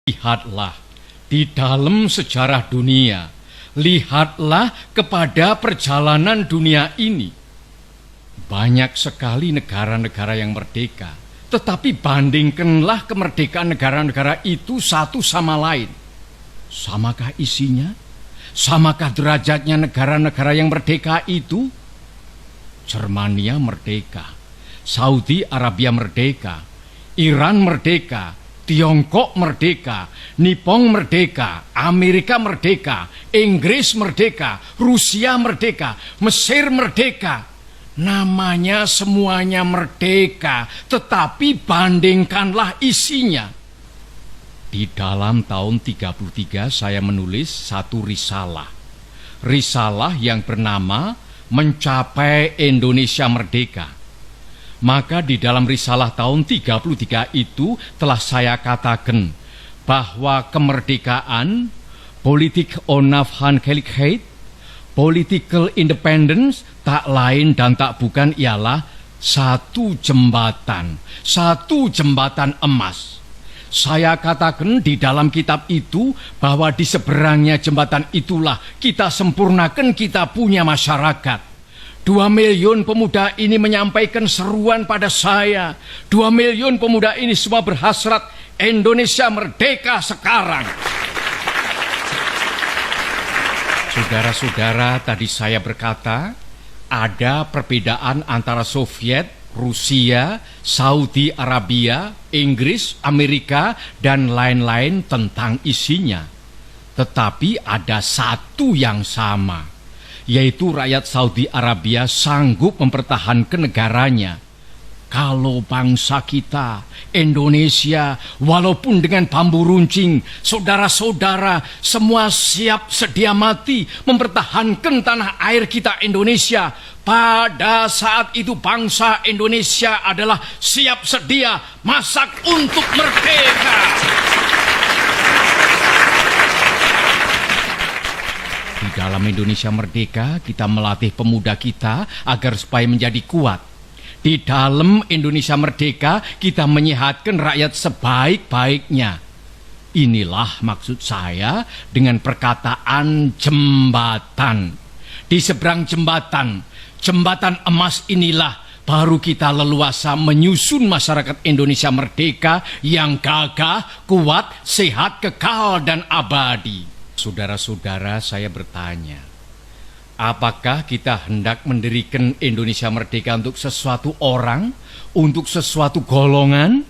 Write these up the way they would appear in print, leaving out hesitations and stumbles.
Lihatlah di dalam sejarah dunia, lihatlah kepada perjalanan dunia ini. Banyak sekali negara-negara yang merdeka, tetapi bandingkanlah kemerdekaan negara-negara itu satu sama lain. Samakah isinya? Samakah derajatnya negara-negara yang merdeka itu? Jermania merdeka, Saudi Arabia merdeka, Iran merdeka, Tiongkok merdeka, Nippon merdeka, Amerika merdeka, Inggris merdeka, Rusia merdeka, Mesir merdeka. Namanya semuanya merdeka, tetapi bandingkanlah isinya. Di dalam tahun 33 saya menulis satu risalah. Risalah yang bernama Mencapai Indonesia Merdeka. Maka di dalam risalah tahun 33 itu telah saya katakan bahwa kemerdekaan, politik onafhankelijkheid, political independence tak lain dan tak bukan ialah satu jembatan emas. Saya katakan di dalam kitab itu bahwa di seberangnya jembatan itulah kita sempurnakan kita punya masyarakat. 2 miliun pemuda ini menyampaikan seruan pada saya. 2 miliun pemuda ini semua berhasrat Indonesia merdeka sekarang. Saudara-saudara, tadi saya berkata ada perbedaan antara Soviet, Rusia, Saudi Arabia, Inggris, Amerika, dan lain-lain tentang isinya. Tetapi ada satu yang sama, yaitu rakyat Saudi Arabia sanggup mempertahankan negaranya. Kalau bangsa kita, Indonesia, walaupun dengan bambu runcing, saudara-saudara semua siap sedia mati mempertahankan tanah air kita Indonesia. Pada saat itu bangsa Indonesia adalah siap sedia masak untuk merdeka. Di dalam Indonesia Merdeka, kita melatih pemuda kita agar supaya menjadi kuat. Di dalam Indonesia Merdeka, kita menyehatkan rakyat sebaik-baiknya. Inilah maksud saya dengan perkataan jembatan. Di seberang jembatan emas inilah baru kita leluasa menyusun masyarakat Indonesia merdeka yang gagah, kuat, sehat, kekal, dan abadi. Saudara-saudara, saya bertanya, apakah kita hendak mendirikan Indonesia merdeka untuk sesuatu orang, untuk sesuatu golongan?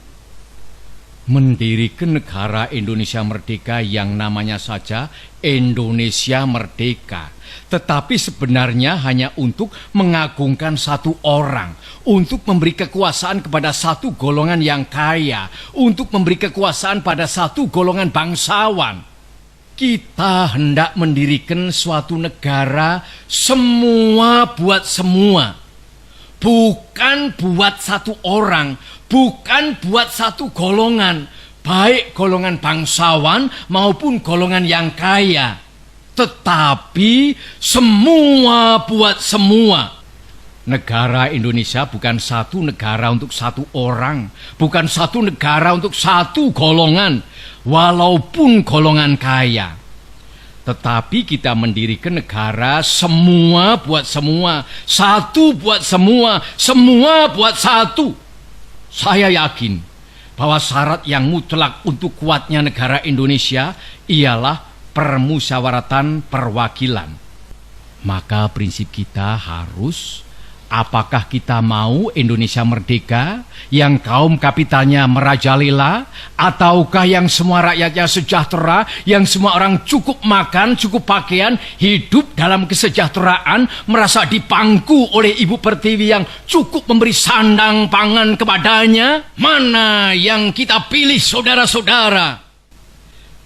Mendirikan negara Indonesia merdeka yang namanya saja Indonesia Merdeka, tetapi sebenarnya hanya untuk mengagungkan satu orang, untuk memberi kekuasaan kepada satu golongan yang kaya, untuk memberi kekuasaan pada satu golongan bangsawan. Kita hendak mendirikan suatu negara semua buat semua, bukan buat satu orang, bukan buat satu golongan, baik golongan bangsawan maupun golongan yang kaya, tetapi semua buat semua. Negara Indonesia bukan satu negara untuk satu orang, bukan satu negara untuk satu golongan, walaupun golongan kaya. Tetapi kita mendirikan negara semua buat semua, satu buat semua, semua buat satu. Saya yakin bahwa syarat yang mutlak untuk kuatnya negara Indonesia ialah permusyawaratan perwakilan. Maka prinsip kita harus, apakah kita mau Indonesia merdeka yang kaum kapitalnya merajalela, ataukah yang semua rakyatnya sejahtera, yang semua orang cukup makan, cukup pakaian, hidup dalam kesejahteraan, merasa dipangku oleh Ibu Pertiwi yang cukup memberi sandang pangan kepadanya? Mana yang kita pilih, saudara-saudara?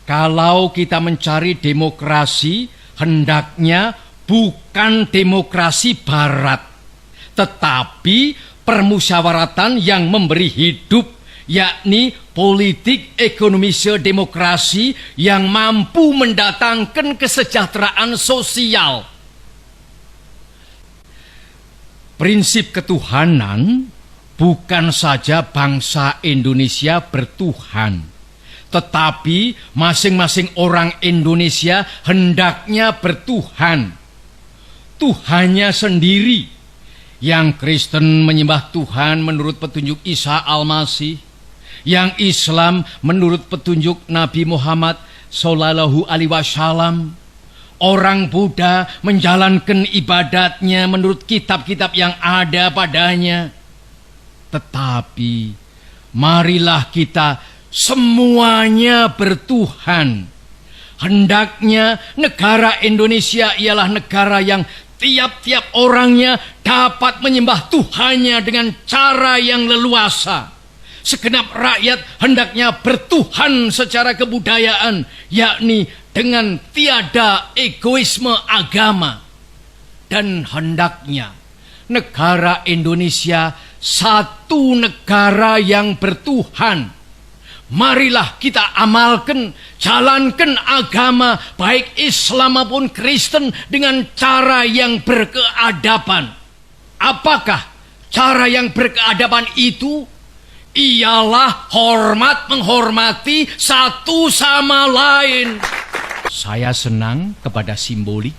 Kalau kita mencari demokrasi, hendaknya bukan demokrasi barat, tetapi permusyawaratan yang memberi hidup, yakni politik ekonomi demokrasi yang mampu mendatangkan kesejahteraan sosial. Prinsip ketuhanan bukan saja bangsa Indonesia bertuhan, Tetapi masing-masing orang Indonesia hendaknya bertuhan. Tuhannya sendiri. Yang Kristen menyembah Tuhan menurut petunjuk Isa Al-Masih. Yang Islam menurut petunjuk Nabi Muhammad Sallallahu Alaihi Wasallam. Orang Buddha menjalankan ibadatnya menurut kitab-kitab yang ada padanya. Tetapi marilah kita semuanya bertuhan. Hendaknya negara Indonesia ialah negara yang tiap-tiap orangnya dapat menyembah Tuhannya dengan cara yang leluasa. Segenap rakyat hendaknya bertuhan secara kebudayaan, yakni dengan tiada egoisme agama. Dan hendaknya negara Indonesia satu negara yang bertuhan. Marilah kita amalkan, jalankan agama baik Islam maupun Kristen dengan cara yang berkeadaban. Apakah cara yang berkeadaban itu? Ialah hormat menghormati satu sama lain. Saya senang kepada simbolik.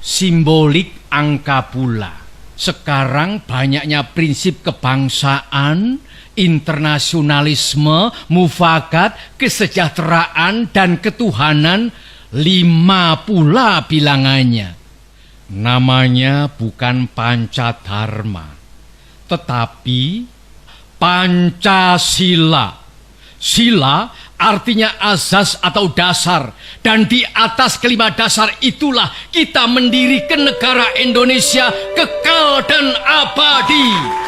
Simbolik angka pula. Sekarang banyaknya prinsip kebangsaan, internasionalisme, mufakat, kesejahteraan, dan ketuhanan, 5 pula bilangannya. Namanya bukan Pancadharma, tetapi Pancasila. Sila artinya azas atau dasar. Dan di atas kelima dasar itulah kita mendirikan negara Indonesia kekal dan abadi.